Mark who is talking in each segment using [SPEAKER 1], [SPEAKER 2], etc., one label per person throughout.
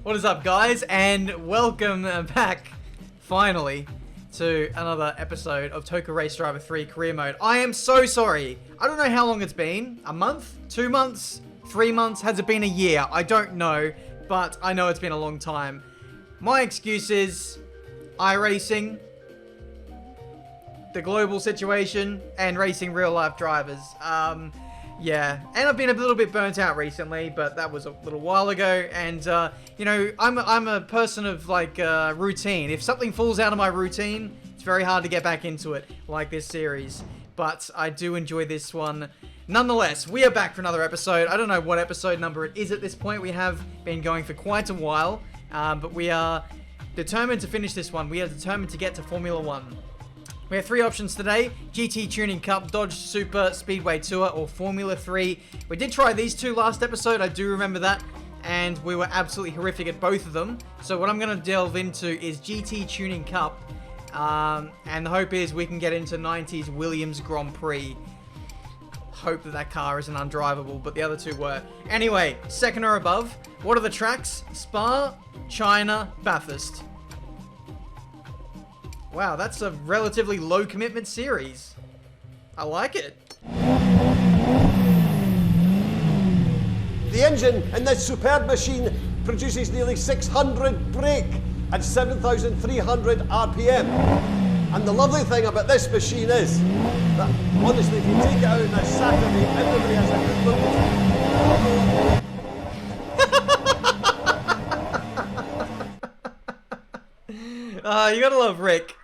[SPEAKER 1] What is up, guys, and welcome back, finally, to another episode of Toca Race Driver 3 Career Mode. I am so sorry. I don't know how long it's been. A month? 2 months? 3 months? Has it been a year? I don't know, but I know it's been a long time. My excuse is iRacing, the global situation, and racing real-life drivers. Yeah, and I've been a little bit burnt out recently, but that was a little while ago, and, you know, I'm a person of, like, routine. If something falls out of my routine, it's very hard to get back into it, like this series. But I do enjoy this one. Nonetheless, we are back for another episode. I don't know what episode number it is at this point. We have been going for quite a while, but we are determined to finish this one. We are determined to get to Formula 1. We have 3 options today: GT Tuning Cup, Dodge Super Speedway Tour, or Formula 3. We did try these 2 last episode, I do remember that, and we were absolutely horrific at both of them. So what I'm going to delve into is GT Tuning Cup, and the hope is we can get into 90s Williams Grand Prix. Hope that car isn't undrivable, but the other 2 were. Anyway, second or above. What are the tracks? Spa, China, Bathurst. Wow, that's a relatively low commitment series. I like it.
[SPEAKER 2] The engine in this superb machine produces nearly 600 brake at 7,300 RPM. And the lovely thing about this machine is that, honestly, if you take it out on a Saturday, everybody has a good look at it.
[SPEAKER 1] You gotta love Rick.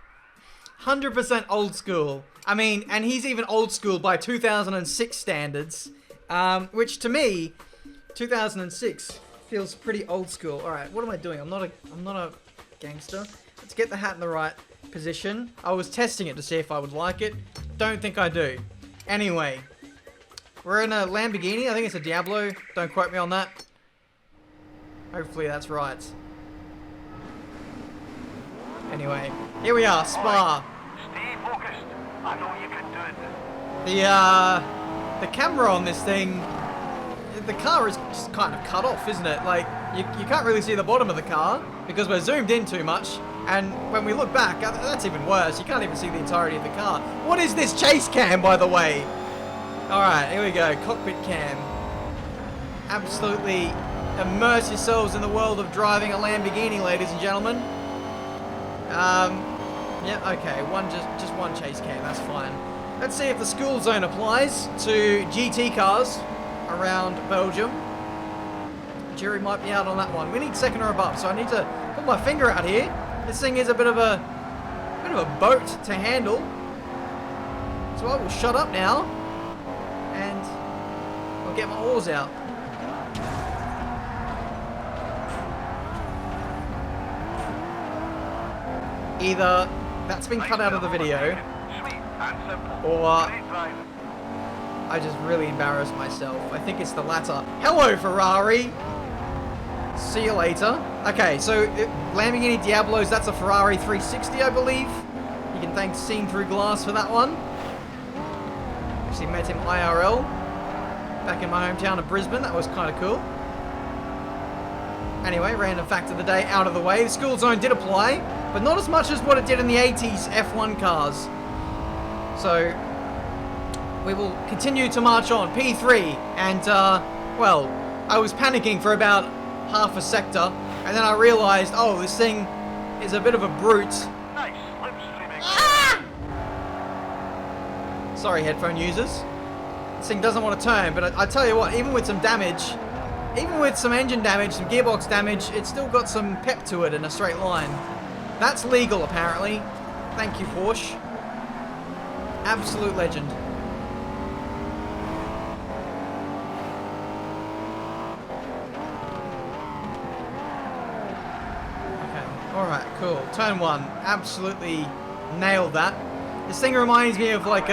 [SPEAKER 1] 100% old school. I mean, and he's even old school by 2006 standards, which to me, 2006 feels pretty old school. All right, what am I doing? I'm not a gangster. Let's get the hat in the right position. I was testing it to see if I would like it. Don't think I do. Anyway, we're in a Lamborghini. I think it's a Diablo. Don't quote me on that. Hopefully that's right. Anyway, here we are, Spa.
[SPEAKER 3] Stay focused. I know you can do it.
[SPEAKER 1] The camera on this thing, the car is just kind of cut off, isn't it? Like, you can't really see the bottom of the car because we're zoomed in too much. And when we look back, that's even worse. You can't even see the entirety of the car. What is this chase cam, by the way? Alright, here we go. Cockpit cam. Absolutely immerse yourselves in the world of driving a Lamborghini, ladies and gentlemen. Yeah, okay, just one chase cam, that's fine. Let's see if the school zone applies to GT cars around Belgium. Jury might be out on that one. We need second or above, so I need to put my finger out here. This thing is a bit of a boat to handle. So I will shut up now, and I'll get my oars out. Either that's been cut out of the video, or I just really embarrassed myself. I think it's the latter. Hello, Ferrari! See you later. Okay, so Lamborghini Diablos, that's a Ferrari 360, I believe. You can thank Seen Through Glass for that one. Actually met him IRL back in my hometown of Brisbane. That was kind of cool. Anyway, random fact of the day out of the way. The school zone did apply, but not as much as what it did in the 80s F1 cars. So, we will continue to march on. P3, and, well, I was panicking for about half a sector, and then I realized, oh, this thing is a bit of a brute.
[SPEAKER 3] Nice slipstreaming.
[SPEAKER 1] Ah! Sorry, headphone users. This thing doesn't want to turn, but I tell you what, even with some damage, even with some engine damage, some gearbox damage, it's still got some pep to it in a straight line. That's legal, apparently. Thank you, Porsche. Absolute legend. Okay, alright, cool. Turn 1. Absolutely nailed that. This thing reminds me of, like,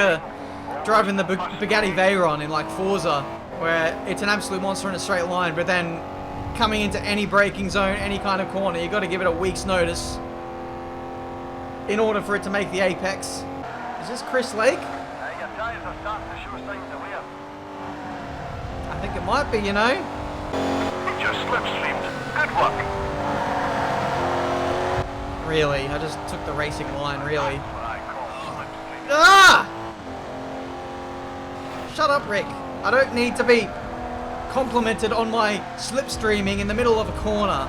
[SPEAKER 1] driving the Bugatti Veyron in, like, Forza, where it's an absolute monster in a straight line, but then coming into any braking zone, any kind of corner, you got to give it a week's notice in order for it to make the apex. Is this Chris Lake?
[SPEAKER 3] Your tyres are starting to show signs of wear.
[SPEAKER 1] I think it might be, you know.
[SPEAKER 3] It just slipstreamed. Good work.
[SPEAKER 1] really. I just took the racing line, really.
[SPEAKER 3] What I call slipstream.
[SPEAKER 1] Ah! Shut up, Rick. I don't need to be complimented on my slipstreaming in the middle of a corner.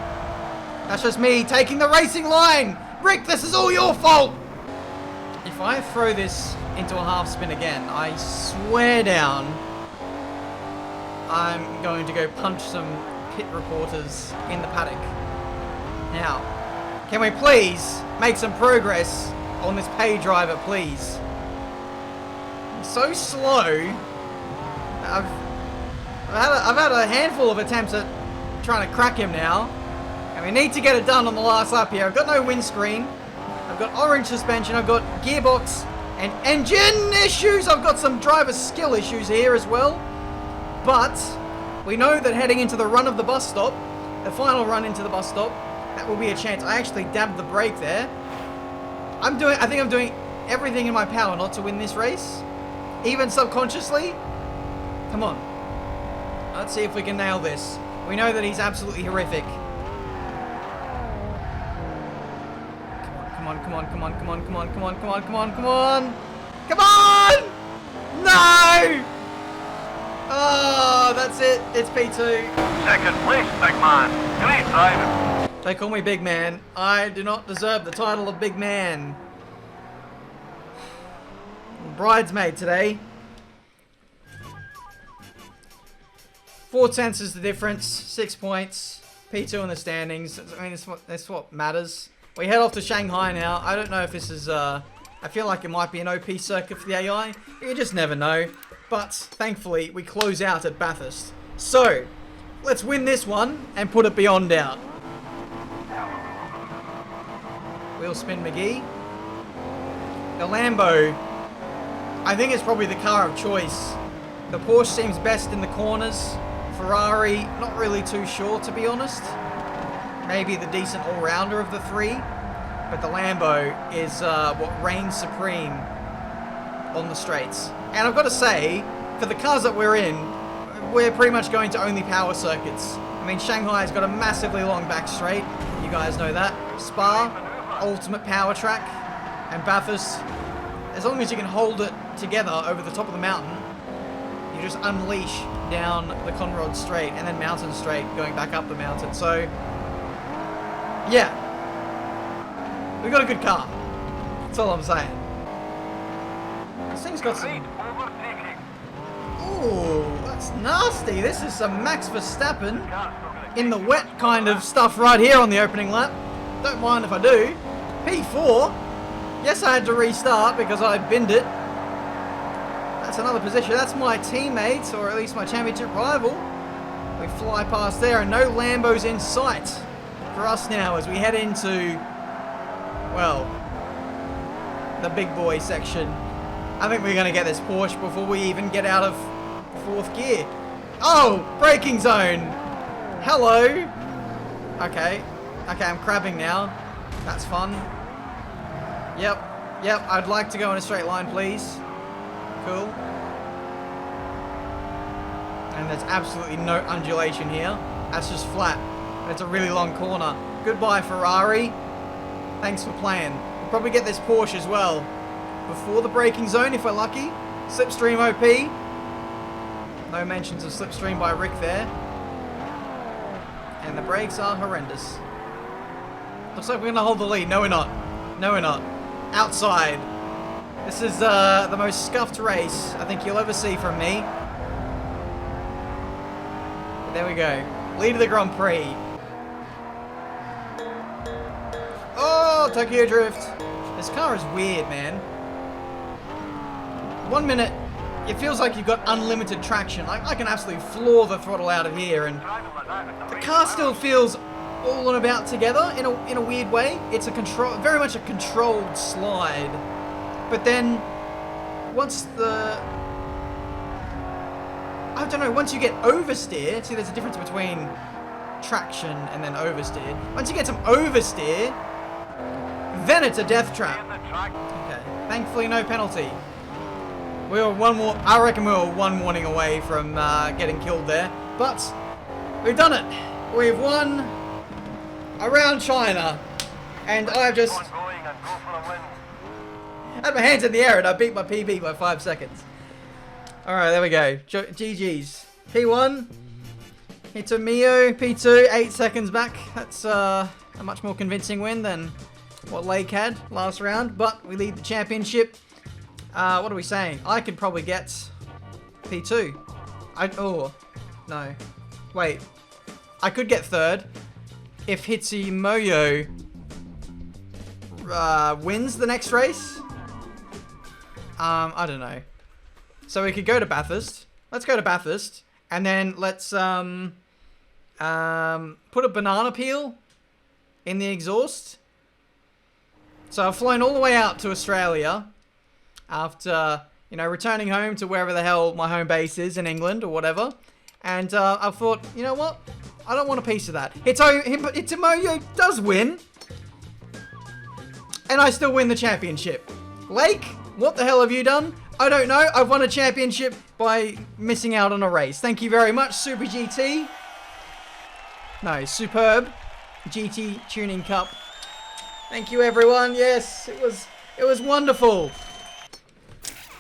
[SPEAKER 1] That's just me taking the racing line! Rick, this is all your fault! If I throw this into a half spin again, I swear down, I'm going to go punch some pit reporters in the paddock. Now, can we please make some progress on this pay driver, please? He's so slow. I've had a handful of attempts at trying to crack him now. And we need to get it done on the last lap here. I've got no windscreen. I've got orange suspension. I've got gearbox and engine issues. I've got some driver skill issues here as well. But we know that heading into the run of the bus stop, the final run into the bus stop, that will be a chance. I actually dabbed the brake there. I think I'm doing everything in my power not to win this race. Even subconsciously. Come on. Let's see if we can nail this. We know that he's absolutely horrific. Come on, come on, come on, come on, come on, come on, come on, come on, come on! Come on! No! Oh, that's it. It's P2.
[SPEAKER 3] Second place, big man. Great driving.
[SPEAKER 1] They call me Big Man. I do not deserve the title of Big Man. Bridesmaid today. 4/10 is the difference. 6 points. P2 in the standings. I mean, that's what matters. We head off to Shanghai now. I don't know if this is, I feel like it might be an OP circuit for the AI. You just never know. But, thankfully, we close out at Bathurst. So, let's win this one and put it beyond doubt. Wheel spin McGee. The Lambo, I think it's probably the car of choice. The Porsche seems best in the corners. Ferrari, not really too sure, to be honest. Maybe the decent all-rounder of the three. But the Lambo is what reigns supreme on the straights. And I've got to say, for the cars that we're in, we're pretty much going to only power circuits. I mean, Shanghai's got a massively long back straight. You guys know that. Spa, ultimate power track. And Bathurst, as long as you can hold it together over the top of the mountain, you just unleash down the Conrod Straight and then Mountain Straight going back up the mountain. So, yeah. We've got a good car. That's all I'm saying. This thing's got some...
[SPEAKER 3] Overtaking.
[SPEAKER 1] Ooh, that's nasty. This is some Max Verstappen in the wet kind of stuff right here on the opening lap. Don't mind if I do. P4. Yes, I had to restart because I binned it. That's another position. That's my teammate, or at least my championship rival. We fly past there and no Lambos in sight for us now as we head into, well, the big boy section. I think we're going to get this Porsche before we even get out of fourth gear. Oh, braking zone. Hello. Okay, I'm crabbing now. That's fun. Yep, I'd like to go in a straight line, please. Cool. And there's absolutely no undulation here. That's just flat. And it's a really long corner. Goodbye, Ferrari. Thanks for playing. We'll probably get this Porsche as well before the braking zone if we're lucky. Slipstream OP. No mentions of slipstream by Rick there. And the brakes are horrendous. Looks like we're going to hold the lead. No, we're not. No, we're not. Outside. This is the most scuffed race I think you'll ever see from me. But there we go. Lead of the Grand Prix. Oh, Tokyo Drift. This car is weird, man. 1 minute, it feels like you've got unlimited traction. Like, I can absolutely floor the throttle out of here, and the car still feels all and about together in a weird way. It's very much a controlled slide. But then, once once you get oversteer, see there's a difference between traction and then oversteer. Once you get some oversteer, then it's a death trap. Okay, thankfully no penalty. We were I reckon we were one warning away from getting killed there. But, we've done it. We've won around China. And I've just
[SPEAKER 3] Keep on going and go for a win.
[SPEAKER 1] had my hands in the air and I beat my PB by 5 seconds. Alright, there we go. GG's. P1. Hito Mio. P2, 8 seconds back. That's a much more convincing win than what Lake had last round. But we lead the championship. What are we saying? I could probably get P2. Oh, no. Wait. I could get third if Hitsumoyo wins the next race. I don't know. So we could go to Bathurst. Let's go to Bathurst. And then let's put a banana peel in the exhaust. So I've flown all the way out to Australia after, you know, returning home to wherever the hell my home base is in England or whatever. And I thought, you know what? I don't want a piece of that. Hitsumoyo does win. And I still win the championship. Lake, what the hell have you done? I don't know. I've won a championship by missing out on a race. Thank you very much, Super GT. No, Superb GT Tuning Cup. Thank you, everyone. Yes, it was wonderful.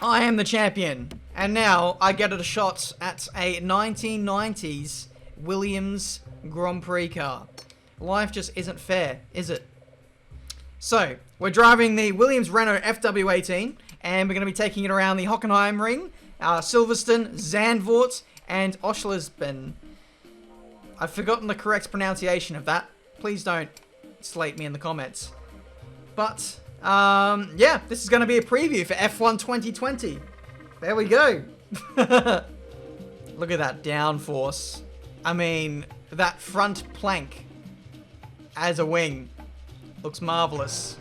[SPEAKER 1] I am the champion. And now I get a shot at a 1990's Williams Grand Prix car. Life just isn't fair, is it? So, we're driving the Williams Renault FW18, and we're going to be taking it around the Hockenheim Ring, Silverstone, Zandvoort, and Oschlisben. I've forgotten the correct pronunciation of that. Please don't slate me in the comments. But, yeah, this is going to be a preview for F1 2020. There we go. Look at that downforce. I mean, that front plank as a wing looks marvelous.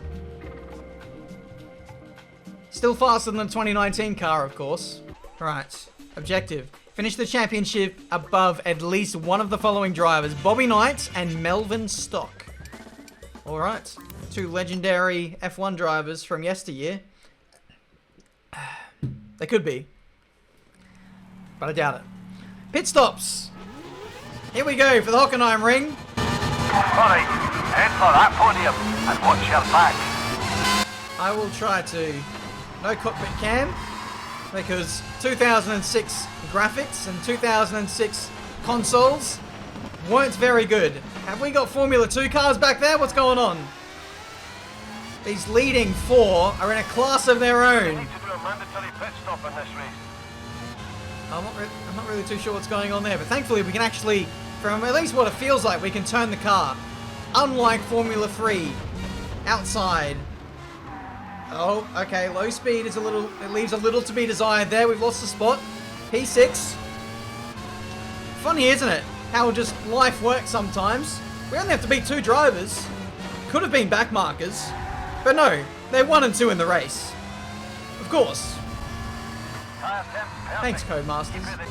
[SPEAKER 1] Still faster than the 2019 car, of course. Right, objective. Finish the championship above at least one of the following drivers. Bobby Knight and Melvin Stock. Alright, two legendary F1 drivers from yesteryear. They could be. But I doubt it. Pit stops. Here we go for the Hockenheim Ring.
[SPEAKER 3] Alright, head for that podium and watch your back.
[SPEAKER 1] I will try to. No cockpit cam. Because 2006 graphics and 2006 consoles weren't very good. Have we got Formula 2 cars back there? What's going on? These leading four are in a class of their
[SPEAKER 3] We
[SPEAKER 1] own.
[SPEAKER 3] need to do a mandatory pit stop in this race.
[SPEAKER 1] I'm not really too sure what's going on there, but thankfully we can actually, from at least what it feels like, we can turn the car. Unlike Formula 3, outside. Oh, okay, low speed is it leaves a little to be desired there. We've lost the spot. P6. Funny, isn't it? How just life works sometimes. We only have to beat two drivers. Could have been back markers. But no, they're 1 and 2 in the race. Of course.
[SPEAKER 3] Tire temp perfect.
[SPEAKER 1] Thanks, Codemasters.
[SPEAKER 3] Keep it.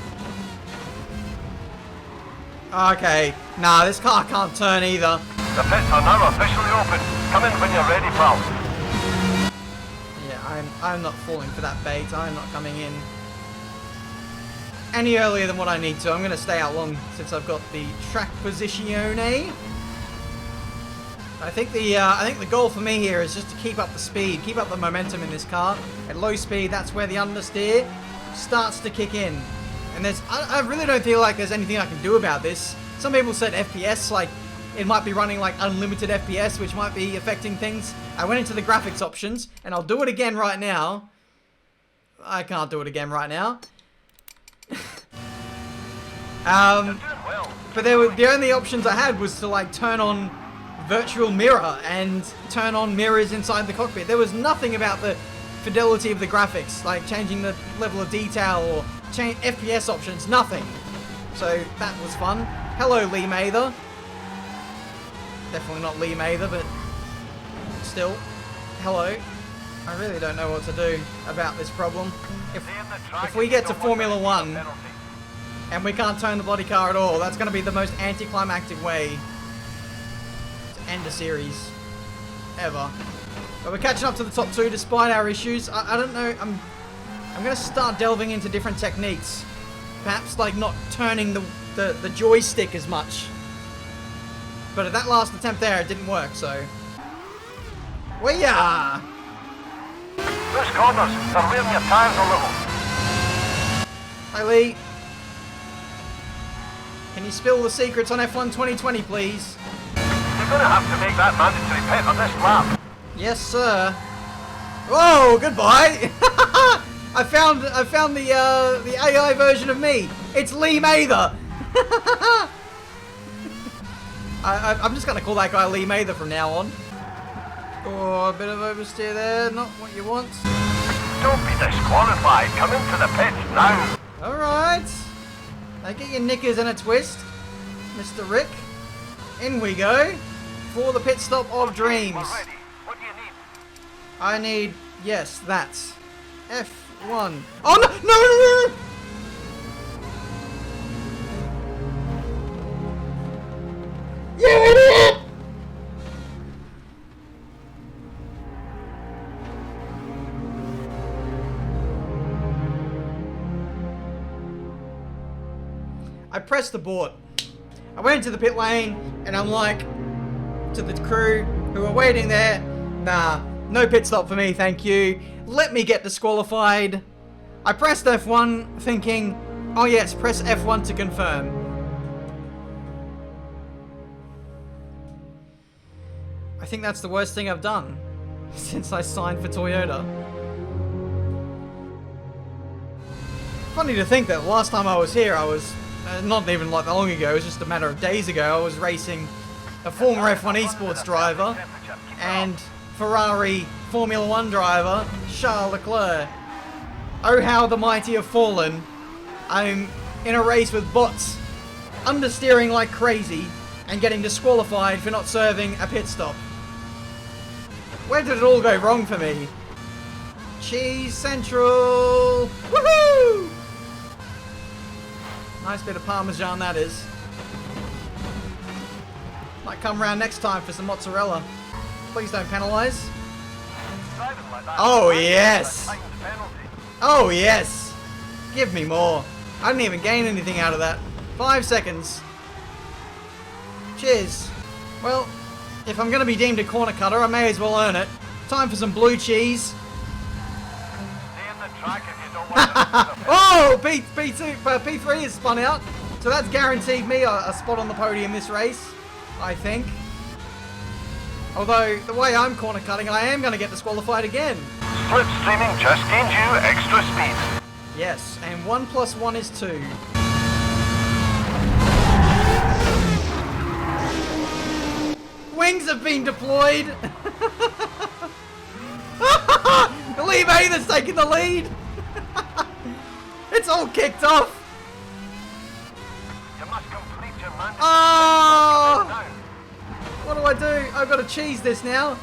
[SPEAKER 1] Okay, nah, this car can't turn either.
[SPEAKER 3] The pits are now officially open. Come in when you're ready, pal.
[SPEAKER 1] Yeah, I'm not falling for that bait. I'm not coming in any earlier than what I need to. I'm going to stay out long since I've got the track positione. I think the goal for me here is just to keep up the speed, keep up the momentum in this car. At low speed, that's where the understeer starts to kick in. And I really don't feel like there's anything I can do about this. Some people said FPS, like it might be running like unlimited FPS, which might be affecting things. I went into the graphics options, and I'll do it again right now. I can't do it again right now.
[SPEAKER 3] You're doing well.
[SPEAKER 1] But the only options I had was to like turn on virtual mirror and turn on mirrors inside the cockpit. There was nothing about the fidelity of the graphics, like changing the level of detail or change FPS options, nothing. So that was fun. Hello, Lee Mather. Definitely not Lee Mather, but still, hello. I really don't know what to do about this problem. If we get to Formula 1 and we can't turn the bloody car at all, that's going to be the most anticlimactic way to end a series ever. But we're catching up to the top two despite our issues. I don't know, I'm going to start delving into different techniques. Perhaps like not turning the joystick as much. But at that last attempt there, it didn't work, so We are.
[SPEAKER 3] Those corners, they're wearing your tyres a little.
[SPEAKER 1] Hi, Lee. Can you spill the secrets on F1 2020, please?
[SPEAKER 3] You're going to have to make that mandatory pit on this lap.
[SPEAKER 1] Yes, sir. Whoa, goodbye. I found the AI version of me. It's Lee Mather. I'm just gonna call that guy Lee Mather from now on. Oh, a bit of oversteer there. Not what you want.
[SPEAKER 3] Don't be disqualified. Come into the pit now.
[SPEAKER 1] All right. Now get your knickers in a twist, Mr. Rick. In we go for the pit stop of dreams.
[SPEAKER 3] We're ready. What do you need?
[SPEAKER 1] I need, yes, that. F1. Oh, no, no, no, no! You idiot! I pressed the board. I went into the pit lane and I'm like to the crew who were waiting there, nah, no pit stop for me, thank you. Let me get disqualified. I pressed F1 thinking, oh yes, press F1 to confirm. I think that's the worst thing I've done since I signed for Toyota. Funny to think that last time I was here, I was not even like that long ago, it was just a matter of days ago, I was racing a former F1 esports driver and Ferrari Formula 1 driver, Charles Leclerc. Oh how the mighty have fallen. I'm in a race with bots, understeering like crazy, and getting disqualified for not serving a pit stop. Where did it all go wrong for me? Cheese Central! Woohoo! Nice bit of Parmesan that is. Might come round next time for some mozzarella. Please don't penalise. Oh yes! Oh yes! Give me more. I didn't even gain anything out of that. 5 seconds. Cheers. Well, if I'm going to be deemed a corner cutter, I may as well earn it. Time for some blue cheese. Oh, P3 is spun out. So that's guaranteed me a spot on the podium this race, I think. Although, the way I'm corner cutting, I am going to get disqualified again.
[SPEAKER 3] Slipstreaming just gained you extra speed.
[SPEAKER 1] Yes, and 1 + 1 is 2. Wings have been deployed. Lee Mather's taking the lead. It's all kicked off.
[SPEAKER 3] You must complete your mandate.
[SPEAKER 1] Oh! What do I do? I've got to cheese this now.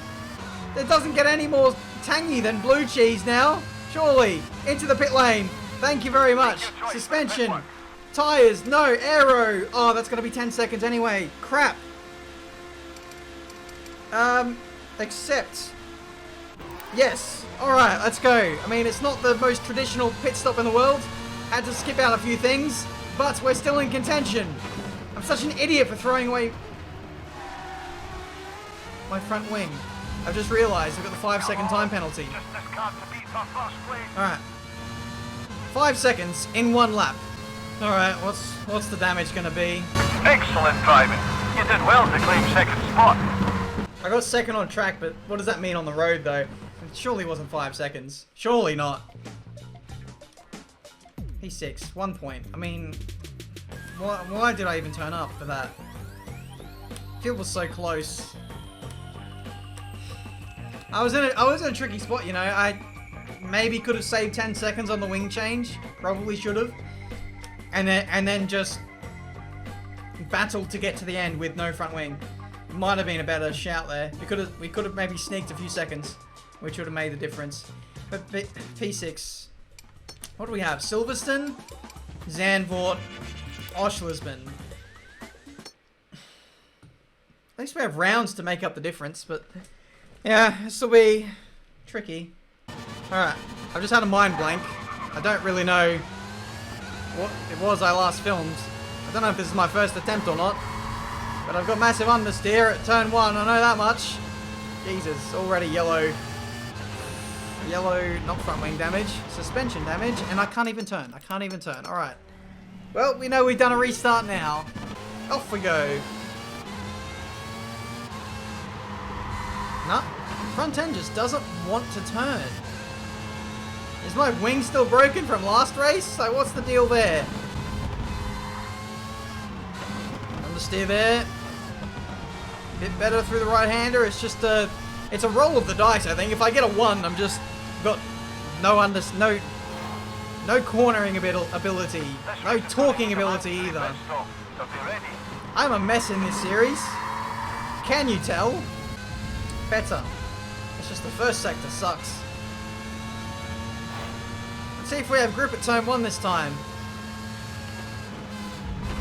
[SPEAKER 1] It doesn't get any more tangy than blue cheese now. Surely. Into the pit lane. Thank you very much. Suspension. Tires. No. Aero. Oh, that's going to be 10 seconds anyway. Crap. Accept. Yes. Alright, let's go. I mean, it's not the most traditional pit stop in the world. Had to skip out a few things, but we're still in contention. I'm such an idiot for throwing away my front wing. I've just realised I've got the 5-second time penalty. Alright. 5 seconds in 1 lap. Alright, what's the damage gonna be?
[SPEAKER 3] Excellent driving. You did well to claim second spot.
[SPEAKER 1] I got second on track, but what does that mean on the road though? It surely wasn't 5 seconds. Surely not. P6, 1 point. I mean, why did I even turn up for that? Field was so close. I was in a tricky spot, you know. I maybe could have saved 10 seconds on the wing change. Probably should have. And then just battled to get to the end with no front wing. Might have been a better shout there. We could have maybe sneaked a few seconds, which would have made the difference. But P6. What do we have? Silverstone, Zandvoort, Oshlisbon. At least we have rounds to make up the difference, but yeah, this will be tricky. Alright, I've just had a mind blank. I don't really know what it was I last filmed. I don't know if this is my first attempt or not, but I've got massive understeer at turn 1, I know that much. Jesus, already yellow. Yellow, not front wing damage, suspension damage, and I can't even turn. I can't even turn. Alright. Well, we know we've done a restart now. Off we go. Nah, front end just doesn't want to turn. Is my wing still broken from last race? So what's the deal there? Understeer there. Bit better through the right-hander. It's just it's a roll of the dice, I think. If I get a 1, I'm just got no cornering ability, no talking ability either. I'm a mess in this series. Can you tell? Better. It's just the first sector sucks. Let's see if we have grip at turn 1 this time.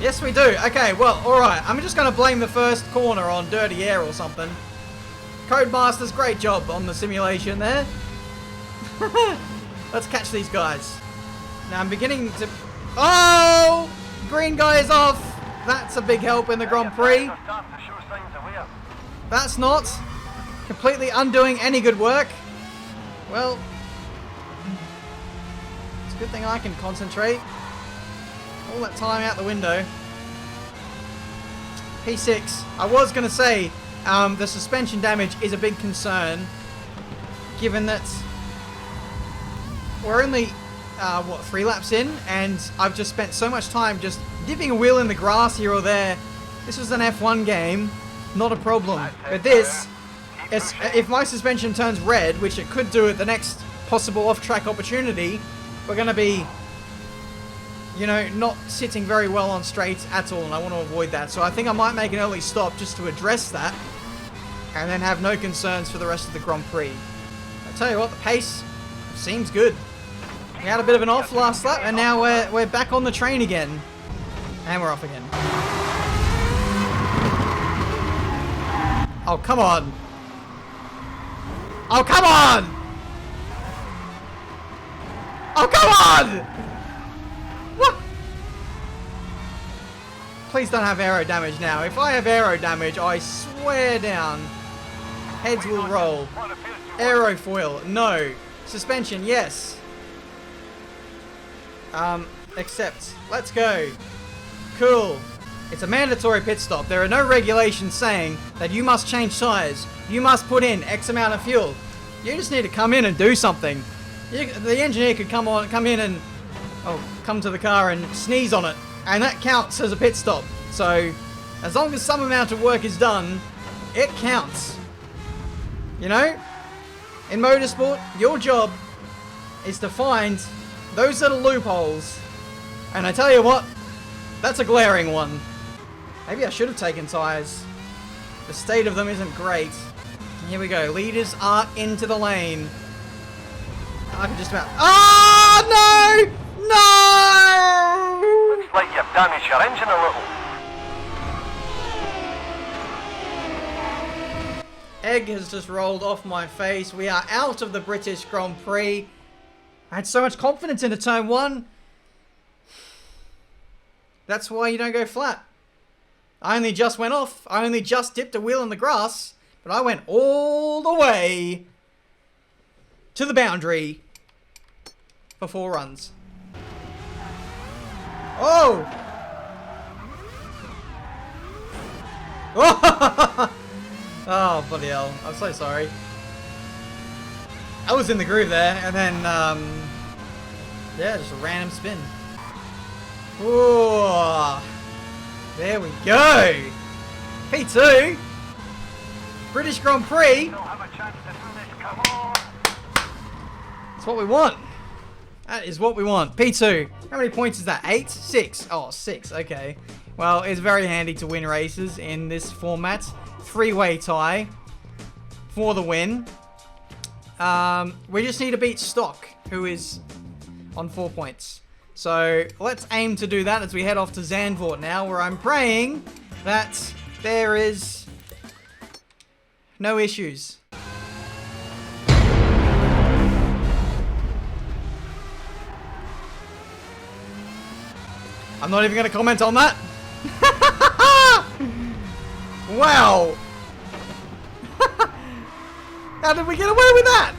[SPEAKER 1] Yes, we do. Okay, well, alright. I'm just going to blame the first corner on dirty air or something. Codemasters, great job on the simulation there. Let's catch these guys. Now I'm beginning to... Oh! Green guy is off. That's a big help in the Grand Prix. That's not completely undoing any good work. Well, it's a good thing I can concentrate. All that time out the window. P6. I was going to say the suspension damage is a big concern, given that we're only, 3 laps in, and I've just spent so much time just dipping a wheel in the grass here or there. This was an F1 game, not a problem. But this, if my suspension turns red, which it could do at the next possible off-track opportunity, we're going to be, you know, not sitting very well on straights at all, and I want to avoid that. So I think I might make an early stop just to address that, and then have no concerns for the rest of the Grand Prix. I tell you what, the pace seems good. We had a bit of an off last lap, and now we're back on the train again. And we're off again. Oh, come on. Oh, come on! Oh, come on! What? Please don't have aero damage now. If I have aero damage, I swear down, heads will roll. Aerofoil, no. Suspension, yes. Accept. Let's go. Cool. It's a mandatory pit stop. There are no regulations saying that you must change tyres. You must put in X amount of fuel. You just need to come in and do something. The engineer could come in and come to the car and sneeze on it, and that counts as a pit stop. So, as long as some amount of work is done, it counts. You know? In motorsport, your job is to find those little loopholes. And I tell you what, that's a glaring one. Maybe I should have taken tyres. The state of them isn't great. Here we go. Leaders are into the lane. I can just about... Oh, no! No!
[SPEAKER 3] Looks like you've damaged your engine a little.
[SPEAKER 1] Egg has just rolled off my face. We are out of the British Grand Prix. I had so much confidence into turn 1. That's why you don't go flat. I only just went off. I only just dipped a wheel in the grass. But I went all the way to the boundary for 4 runs. Oh! Oh, bloody hell. I'm so sorry. I was in the groove there, and then, yeah, just a random spin. Ooh. There we go. P2. British Grand Prix. That's what we want. That is what we want. P2. How many points is that? 8? 6. Oh, 6. Okay. Well, it's very handy to win races in this format. 3-way tie for the win. We just need to beat Stock, who is on 4 points. So let's aim to do that as we head off to Zandvoort now, where I'm praying that there is no issues. I'm not even going to comment on that. Wow. How did we get away with that?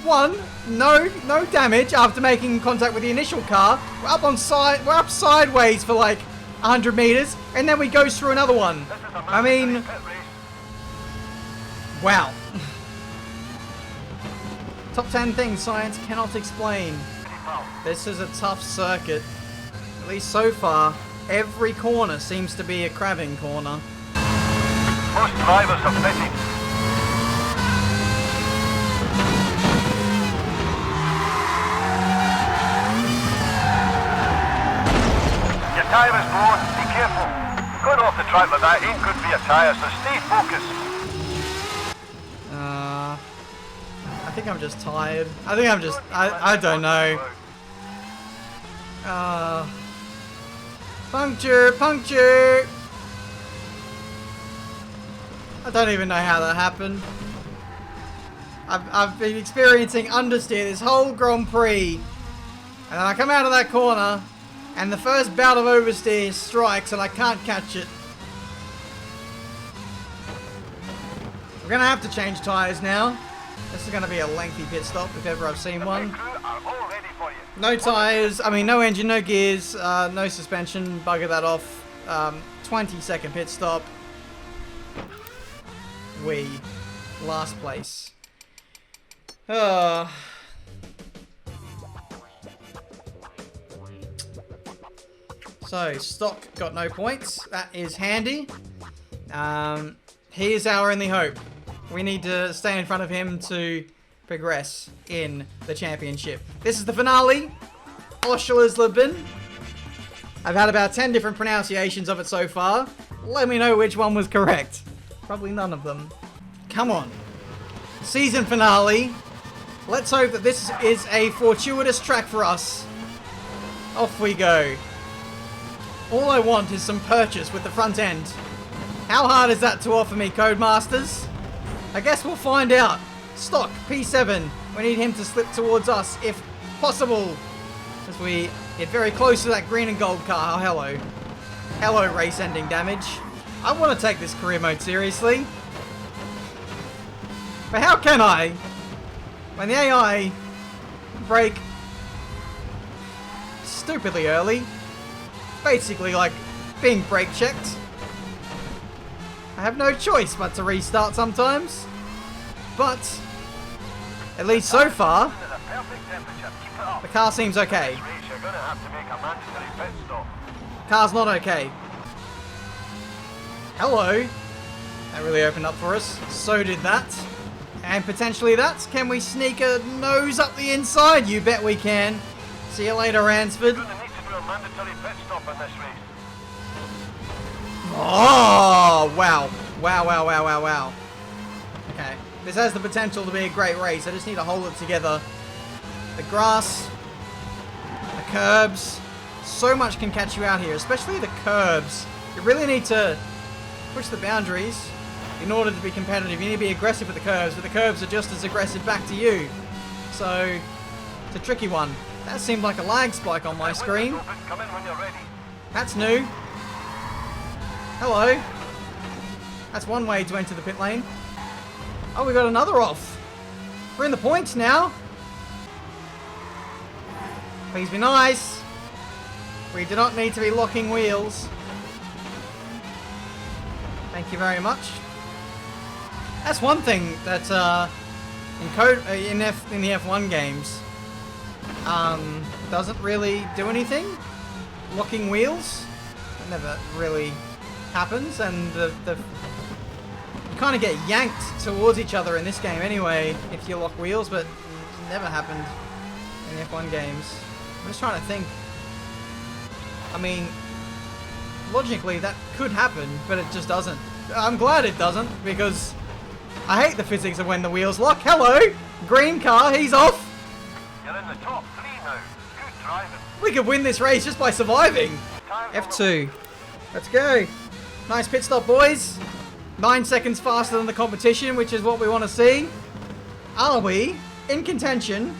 [SPEAKER 1] One, no damage after making contact with the initial car. We're up sideways for like 100 meters, and then we go through another one. I mean, wow. Top 10 things science cannot explain. This is a tough circuit. At least so far, every corner seems to be a crabbing corner.
[SPEAKER 3] Most drivers have pitted. Your tyre is blown. Be careful. Going off the track like that ain't good for your tyre, so stay focused.
[SPEAKER 1] I think I'm just tired. I think I'm just... I don't know. Puncture! I don't even know how that happened. I've been experiencing understeer this whole Grand Prix. And then I come out of that corner, and the first bout of oversteer strikes, and I can't catch it. We're gonna have to change tyres now. This is gonna be a lengthy pit stop if ever I've seen one. No tyres, I mean no engine, no gears, no suspension, bugger that off. 20-second pit stop. Last place. So, stock got no points. That is handy. Here's our only hope. We need to stay in front of him to progress in the championship. This is the finale. Oshlaslabin. I've had about 10 different pronunciations of it so far. Let me know which one was correct. Probably none of them. Come on. Season finale. Let's hope that this is a fortuitous track for us. Off we go. All I want is some purchase with the front end. How hard is that to offer me, Codemasters? I guess we'll find out. Stock, P7. We need him to slip towards us, if possible. As we get very close to that green and gold car. Oh, hello. Hello, race ending damage. I want to take this career mode seriously. But how can I? When the AI brake stupidly early. Basically like being brake checked. I have no choice but to restart sometimes. But at least so far, the car seems okay. Car's not okay. Hello. That really opened up for us. So did that. And potentially that. Can we sneak a nose up the inside? You bet we can. See you later, Ransford. Oh, wow. Wow. Okay. This has the potential to be a great race. I just need to hold it together. The grass, the curbs, so much can catch you out here, especially the curbs. You really need to push the boundaries in order to be competitive. You need to be aggressive with the curbs, but the curbs are just as aggressive back to you. So, it's a tricky one. That seemed like a lag spike on my screen. That's new. Hello. That's one way to enter the pit lane. Oh, we got another off. We're in the points now. Please be nice. We do not need to be locking wheels. Thank you very much. That's one thing that in the F1 games doesn't really do anything. Locking wheels, it never really happens, and you kind of get yanked towards each other in this game anyway if you lock wheels, but it never happened in the F1 games. I'm just trying to think. I mean, logically that could happen, but it just doesn't. I'm glad it doesn't, because I hate the physics of when the wheels lock. Hello! Green car, he's off!
[SPEAKER 3] You're in the top 3 now. Good driving.
[SPEAKER 1] We could win this race just by surviving. F2. Let's go. Nice pit stop, boys. 9 seconds faster than the competition, which is what we want to see. Are we in contention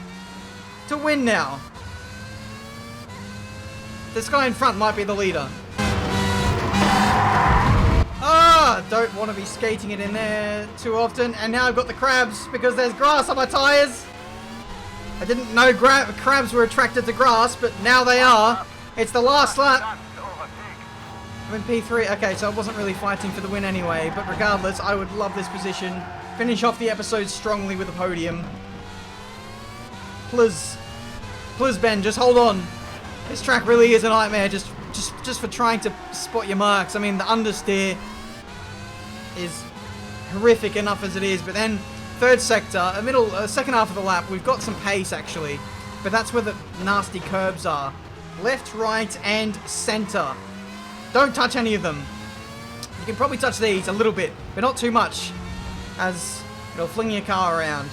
[SPEAKER 1] to win now? This guy in front might be the leader. Ah, don't want to be skating it in there too often. And now I've got the crabs because there's grass on my tyres. I didn't know crabs were attracted to grass, but now they are. It's the last lap. I'm in P3. Okay, so I wasn't really fighting for the win anyway. But regardless, I would love this position. Finish off the episode strongly with a podium. Please, Ben, just hold on. This track really is a nightmare just for trying to spot your marks. I mean, the understeer is horrific enough as it is, but then third sector, second half of the lap, we've got some pace actually, but that's where the nasty curbs are. Left, right, and center. Don't touch any of them. You can probably touch these a little bit, but not too much, as it'll fling your car around.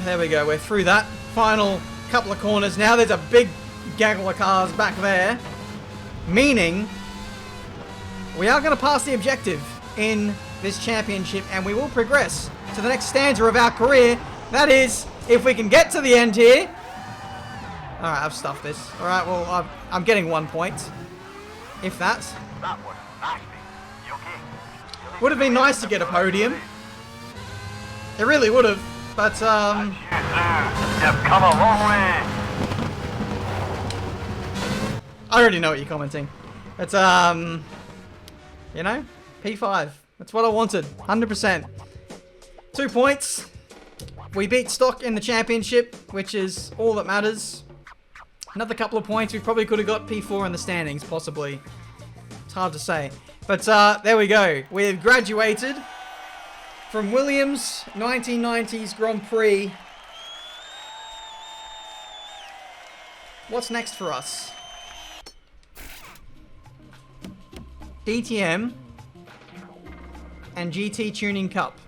[SPEAKER 1] There we go, we're through that. Final couple of corners. Now there's a big gaggle of cars back there, meaning we are going to pass the objective in this championship and we will progress to the next stanza of our career. That is, if we can get to the end here. Alright, I've stuffed this. Alright, well, I'm getting 1 point. If that.
[SPEAKER 3] That was nasty. You okay?
[SPEAKER 1] Would have been nice to get a podium. It really would have, but,
[SPEAKER 3] You've come a long way.
[SPEAKER 1] I already know what you're commenting. It's, you know, P5. That's what I wanted. 100%. 2 points. We beat stock in the championship, which is all that matters. Another couple of points. We probably could have got P4 in the standings, possibly. It's hard to say. But, there we go. We've graduated from Williams 1990's Grand Prix. What's next for us? DTM and GT Tuning Cup.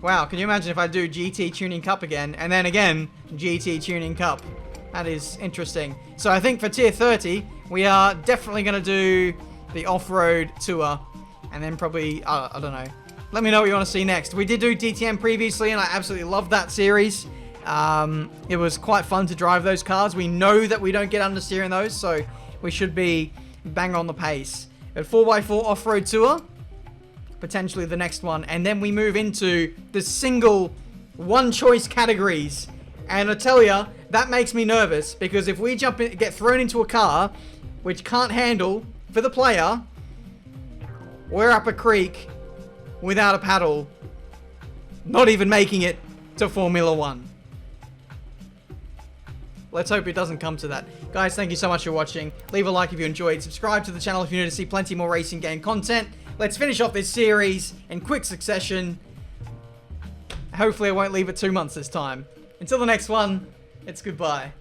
[SPEAKER 1] Wow, can you imagine if I do GT Tuning Cup again, and then again, GT Tuning Cup? That is interesting. So I think for Tier 30, we are definitely going to do the off-road tour, and then probably, I don't know. Let me know what you want to see next. We did do DTM previously, and I absolutely loved that series. It was quite fun to drive those cars. We know that we don't get understeer in those, so we should be bang on the pace. But 4x4 off-road tour, potentially the next one. And then we move into the single one-choice categories. And I tell ya, that makes me nervous, because if we get thrown into a car which can't handle for the player, we're up a creek without a paddle, not even making it to Formula 1. Let's hope it doesn't come to that. Guys, thank you so much for watching. Leave a like if you enjoyed. Subscribe to the channel if you're new to see plenty more racing game content. Let's finish off this series in quick succession. Hopefully I won't leave it 2 months this time. Until the next one, it's goodbye.